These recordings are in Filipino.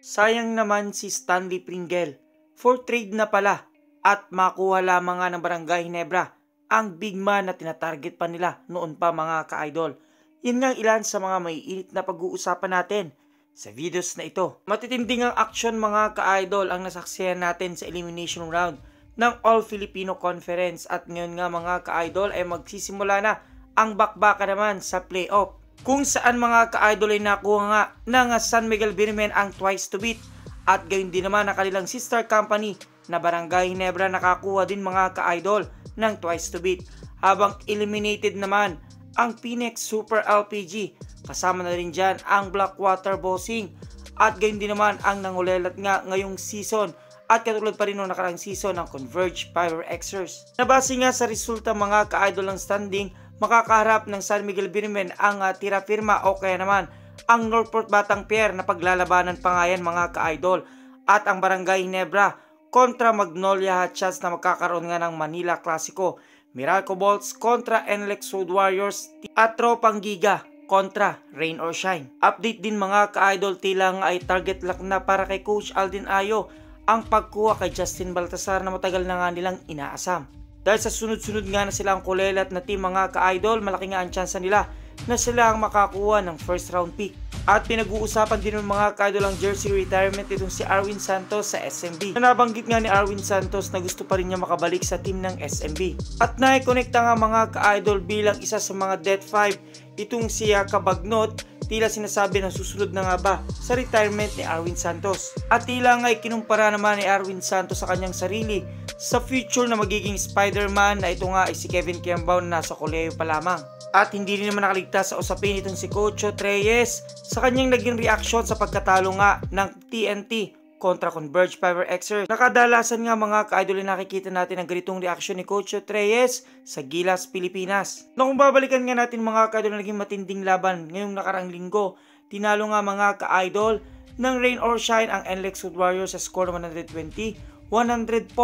Sayang naman si Stanley Pringle. For trade na pala at makuha lamang nga ng Barangay Ginebra ang big man na tinatarget pa nila noon pa mga ka-idol. Yan nga ilan sa mga maiinit na pag-uusapan natin sa videos na ito. Matitinding ang action mga ka-idol ang nasaksihan natin sa elimination round ng All-Filipino Conference at ngayon nga mga ka-idol ay magsisimula na ang bakbaka naman sa playoff. Kung saan mga ka-idol ay nakuha nga ng San Miguel Beermen ang twice to beat at gayon din naman ang kanilang sister company na Barangay Ginebra nakakuha din mga ka-idol ng twice to beat. Habang eliminated naman ang Phoenix Super LPG, kasama na rin dyan ang Blackwater Bossing at gayon din naman ang nangulelat nga ngayong season at katulad pa rin noong nakarang season ng Converge Power Xers. Nabase nga sa resulta mga ka-idol ng standing, makakaharap ng San Miguel Beermen ang Tira Firma o kaya naman ang Northport Batang Pier na paglalabanan pa nga yan mga ka-idol at ang Barangay Ginebra kontra Magnolia Hotshots na magkakaroon nga ng Manila Clasico, Miracle Bolts kontra NLEX Road Warriors at Tropang Giga kontra Rain or Shine. Update din mga ka-idol, tila nga ay target lock na para kay Coach Alden Ayo ang pagkuha kay Justin Baltasar na matagal na nga nilang inaasam. Dahil sa sunod-sunod nga na silang kulelat na team mga ka-idol, malaki nga ang tsansa nila na sila ang makakuha ng first round pick. At pinag-uusapan din ng mga ka-idol ang jersey retirement itong si Arwin Santos sa SMB. Nabanggit nga ni Arwin Santos na gusto pa rin niya makabalik sa team ng SMB. At naikonekta nga mga ka-idol bilang isa sa mga Death 5 itong si Kabagnot. Tila sinasabi ng susunod na nga ba sa retirement ni Arwin Santos. At tila nga ikinumpara naman ni Arwin Santos sa kanyang sarili sa future na magiging Spider-Man na ito nga ay si Kevin Kiambao na nasa kolehiyo pa lamang. At hindi rin naman nakaligtas sa usapin itong si Coach Reyes sa kanyang naging reaksyon sa pagkatalo nga ng TNT kontra Converge Power Xers. Nakadalasan nga mga ka-idol na nakikita natin ang ganitong reaksyon ni Coach Reyes sa Gilas, Pilipinas. Na kung babalikan nga natin mga ka-idol na naging matinding laban ngayong nakarang linggo, tinalo nga mga ka-idol ng Rain or Shine ang NLEX Road Warriors sa score na 120-104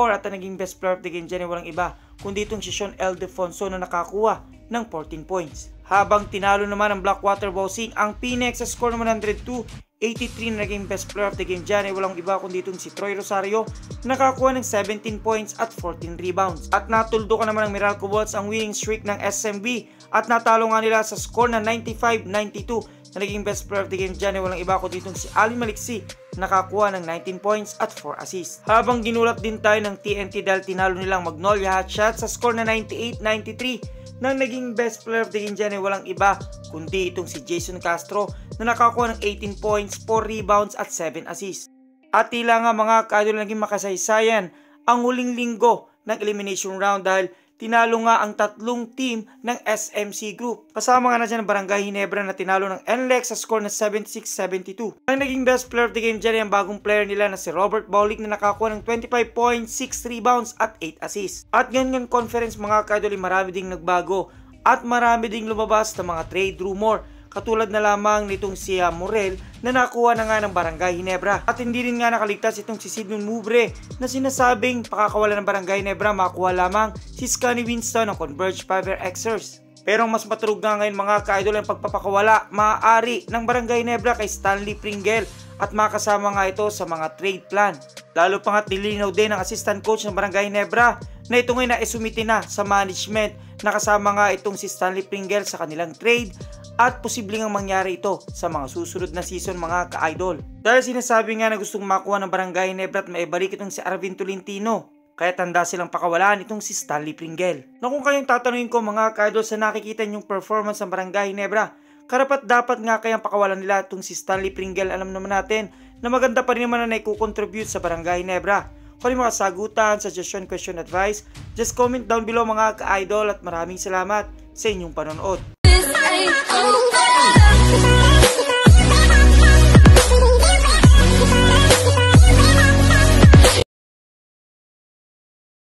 at ang naging best player of the game dyan ay walang iba kundi itong si Sean Ildefonso na nakakuha ng 14 points. Habang tinalo naman ang Blackwater Bossing ang Phoenix sa score na 102-83 na naging best player of the game dyan ay walang iba kundi itong si Troy Rosario nakakuha ng 17 points at 14 rebounds. At natuldo ka naman ng Miracle Bolts ang winning streak ng SMB at natalo nga nila sa score na 95-92 na naging best player of the game dyan ay walang iba kundi itong si Ali Maliksi nakakuha ng 19 points at 4 assists. Habang ginulat din tayo ng TNT dahil tinalo nilang Magnolia Hotshots sa score na 98-93 nang naging best player of the game dyan ay walang iba kundi itong si Jason Castro na nakakuha ng 18 points, 4 rebounds at 7 assists. At tila nga mga ka-idol naging makasaysayan ang huling linggo ng elimination round dahil tinalo nga ang tatlong team ng SMC Group. Kasama nga na dyan ang Barangay Ginebra na tinalo ng NLEX sa score na 76-72. Ang naging best player of the game dyan ay ang bagong player nila na si Robert Baulic na nakakuha ng 25 points, 6 rebounds at 8 assists. At ganyan conference mga ka-idol ay marami ding nagbago at marami ding lumabas na mga trade rumor. Katulad na lamang nitong si Morel na nakuha na nga ng Barangay Ginebra. At hindi rin nga nakaligtas itong si Sidney Mubre na sinasabing pakakawala ng Barangay Ginebra makuha lamang si Scotty Winston ng Converge Power Xers. Pero mas maturog nga ngayon mga ka-idol ang pagpapakawala maaari ng Barangay Ginebra kay Stanley Pringle at makasama nga ito sa mga trade plan. Lalo pa nga't nilinaw din ng assistant coach ng Barangay Ginebra na ito ngayon na isumiti na sa management na kasama nga itong si Stanley Pringle sa kanilang trade at posibleng ang mangyari ito sa mga susunod na season mga ka-idol. Dahil sinasabi nga na gustong makuha ng Barangay Ginebra at maibalik itong si Arvin Tolentino, kaya tanda silang pakawalaan itong si Stanley Pringle. Na kung kayong tatanungin ko mga ka-idol sa nakikita niyong performance ng Barangay Ginebra, karapat dapat nga kayang pakawalan nila itong si Stanley Pringle. Alam naman natin na maganda pa rin naman na naikukontribute sa Barangay Ginebra. Kung mga sagutan, suggestion, question, advice, just comment down below mga ka-idol at maraming salamat sa inyong panonood. Oh